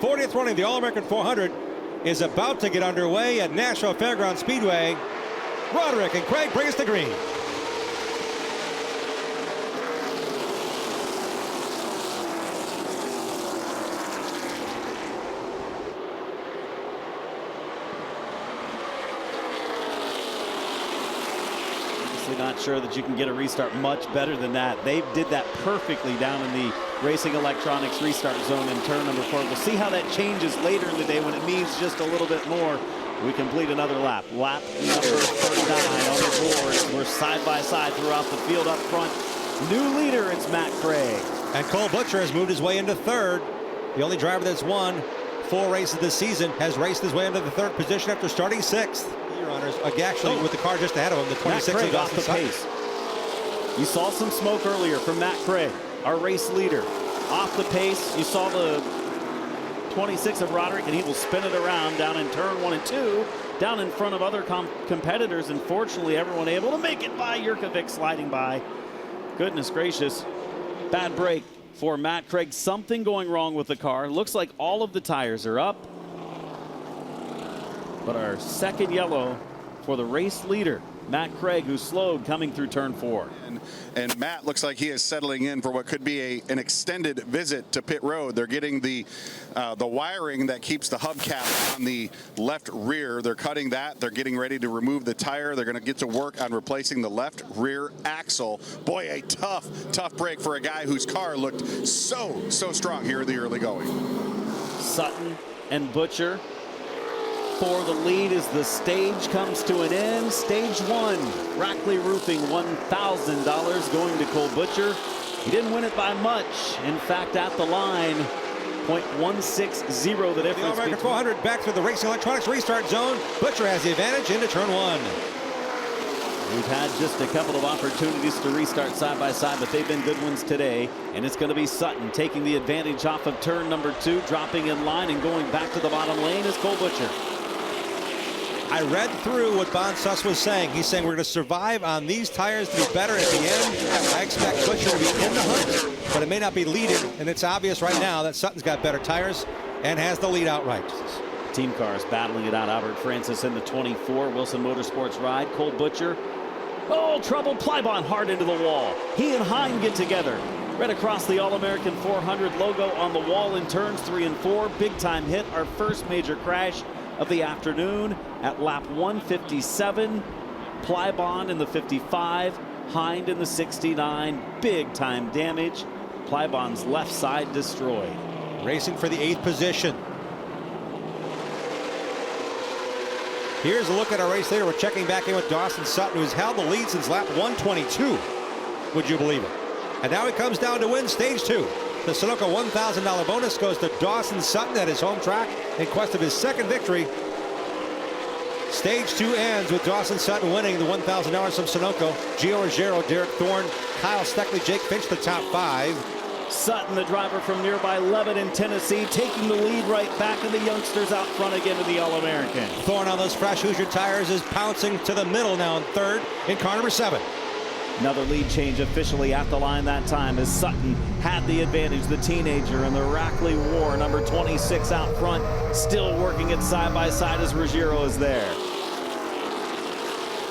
40th running of the All-American 400 is about to get underway at Nashville Fairgrounds Speedway. Roderick and Craig bring us the green. Not sure that you can get a restart much better than that. They did that perfectly down in the Racing Electronics restart zone in turn number 4. We'll see how that changes later in the day when it means just a little bit more. We complete another lap. Lap number 39 on the board. We're side by side throughout the field up front. New leader, it's Matt Craig. And Cole Butcher has moved his way into third. The only driver that's won 4 races this season has raced his way into the 3rd position after starting 6th. Actually, with the car just ahead of him, the 26th off the pace. You saw some smoke earlier from Matt Craig, our race leader. Off the pace, you saw the 26 of Roderick, and he will spin it around down in turn 1 and 2, down in front of other competitors. And fortunately, everyone able to make it by. Jurkovic sliding by. Goodness gracious. Bad break for Matt Craig. Something going wrong with the car. Looks like all of the tires are up. But our second yellow for the race leader, Matt Craig, who slowed coming through turn 4. And Matt looks like he is settling in for what could be an extended visit to pit road. They're getting the wiring that keeps the hubcap on the left rear. They're cutting that. They're getting ready to remove the tire. They're going to get to work on replacing the left rear axle. Boy, a tough break for a guy whose car looked so strong here in the early going. Sutton and Butcher for the lead as the stage comes to an end. Stage 1, Rackley Roofing, $1,000 going to Cole Butcher. He didn't win it by much. In fact, at the line, .160 the difference. The All-American 400 back through the Racing Electronics restart zone. Butcher has the advantage into turn 1. We've had just a couple of opportunities to restart side by side, but they've been good ones today. And it's going to be Sutton taking the advantage off of turn number 2, dropping in line and going back to the bottom lane is Cole Butcher. I read through what Bon Suss was saying. He's saying we're going to survive on these tires to be better at the end. I expect Butcher to be in the hunt, but it may not be leading. And it's obvious right now that Sutton's got better tires and has the lead outright. Team cars battling it out. Albert Francis in the 24. Wilson Motorsports ride. Cole Butcher. Oh, trouble. Plybon hard into the wall. He and Hine get together. Right across the All-American 400 logo on the wall in turns 3 and 4. Big time hit. Our first major crash of the afternoon at lap 157. Plybon in the 55. Hind in the 69. Big time damage. Plybon's left side destroyed. Racing for the 8th position. Here's a look at our race leader. We're checking back in with Dawson Sutton, who's held the lead since lap 122. Would you believe it? And now he comes down to win stage 2. The Sunoco $1,000 bonus goes to Dawson Sutton at his home track in quest of his 2nd victory. Stage 2 ends with Dawson Sutton winning the $1,000 from Sunoco. Gio Ruggiero, Derek Thorne, Kyle Steckley, Jake Finch, the top 5. Sutton, the driver from nearby Lebanon, Tennessee, taking the lead right back, and the youngsters out front again to the All-American. Thorne on those fresh Hoosier tires is pouncing to the middle now in 3rd in car number 7. Another lead change officially at the line that time as Sutton had the advantage. The teenager in the Rackley War, number 26 out front, still working it side by side as Ruggiero is there.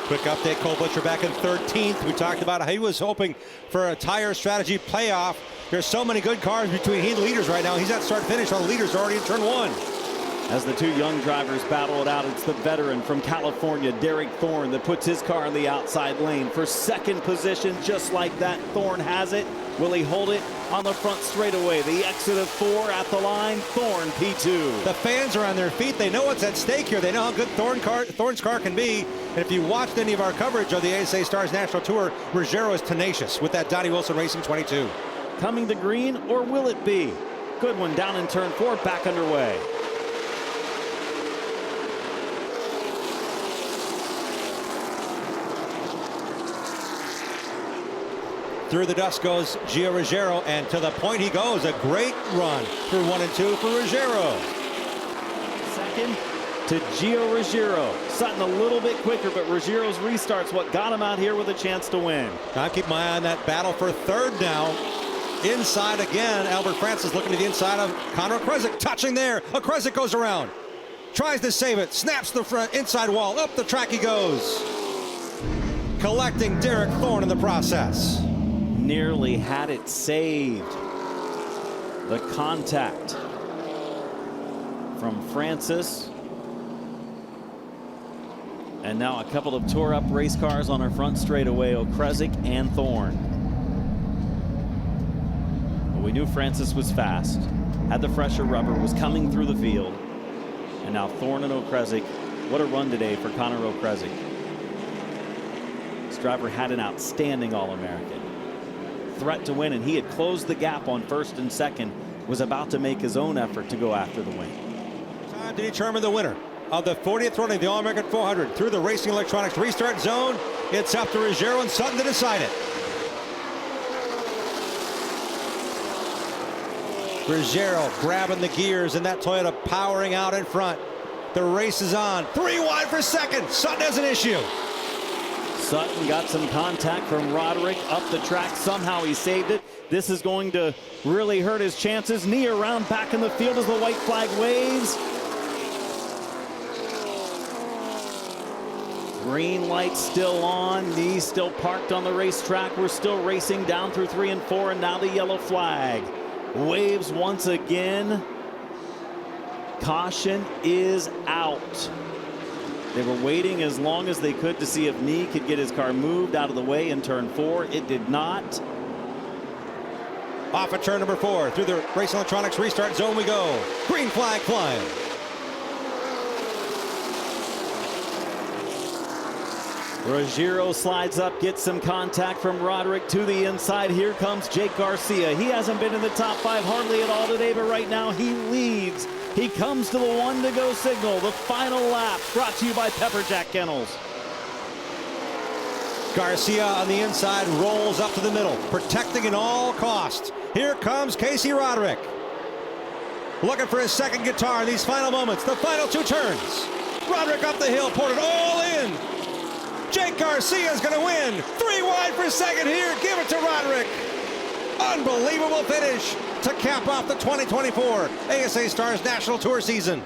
Quick update, Cole Butcher back in 13th. We talked about how he was hoping for a tire strategy playoff. There's so many good cars between he and the leaders right now. He's at start finish while the leaders are already in turn 1. As the 2 young drivers battle it out, it's the veteran from California, Derek Thorne, that puts his car in the outside lane for 2nd position. Just like that, Thorne has it. Will he hold it on the front straightaway? The exit of 4 at the line. Thorne P2. The fans are on their feet. They know what's at stake here. They know how good Thorne's car can be. And if you watched any of our coverage of the ASA Stars National Tour, Ruggiero is tenacious with that Donnie Wilson Racing 22. Coming to green, or will it be? Good one down in turn 4, back underway. Through the dust goes Gio Ruggiero, and to the point he goes. A great run through 1 and 2 for Ruggiero. 2nd to Gio Ruggiero. Sutton a little bit quicker, but Ruggiero's restart's what got him out here with a chance to win. I'll keep my eye on that battle for 3rd now. Inside again, Albert Francis looking to the inside of Connor Okrezik, touching there. Okrezik goes around, tries to save it, snaps the front inside wall, up the track he goes. Collecting Derek Thorne in the process. Nearly had it saved. The contact from Francis. And now a couple of tore-up race cars on our front straightaway, Okrezik and Thorne. But we knew Francis was fast, had the fresher rubber, was coming through the field. And now Thorne and Okrezik. What a run today for Connor Okrezik. This driver had an outstanding All-American. Threat to win, and he had closed the gap on first and second, was about to make his own effort to go after the win. Time to determine the winner of the 40th running of the All-American 400 through the Racing Electronics restart zone. It's up to Ruggiero and Sutton to decide it. Ruggiero grabbing the gears and that Toyota powering out in front. The race is on. 3 wide for second. Sutton has an issue. Sutton got some contact from Roderick up the track. Somehow he saved it. This is going to really hurt his chances. Knee around back in the field as the white flag waves. Green light still on. Knee still parked on the racetrack. We're still racing down through 3 and 4, and now the yellow flag waves once again. Caution is out. They were waiting as long as they could to see if Knee could get his car moved out of the way in turn 4. It did not. Off of turn number 4, through the Racing Electronics restart zone we go. Green flag flying. Ruggiero slides up, gets some contact from Roderick to the inside. Here comes Jake Garcia. He hasn't been in the top 5 hardly at all today, but right now he leads. He comes to the 1 to go signal. The final lap brought to you by Pepperjack Kennels. Garcia on the inside rolls up to the middle, protecting at all costs. Here comes Casey Roderick. Looking for his second guitar in these final moments, the final 2 turns. Roderick up the hill, poured it all in. Jake Garcia is going to win. 3 wide for second here. Give it to Roderick. Unbelievable finish to cap off the 2024 ASA Stars National Tour season.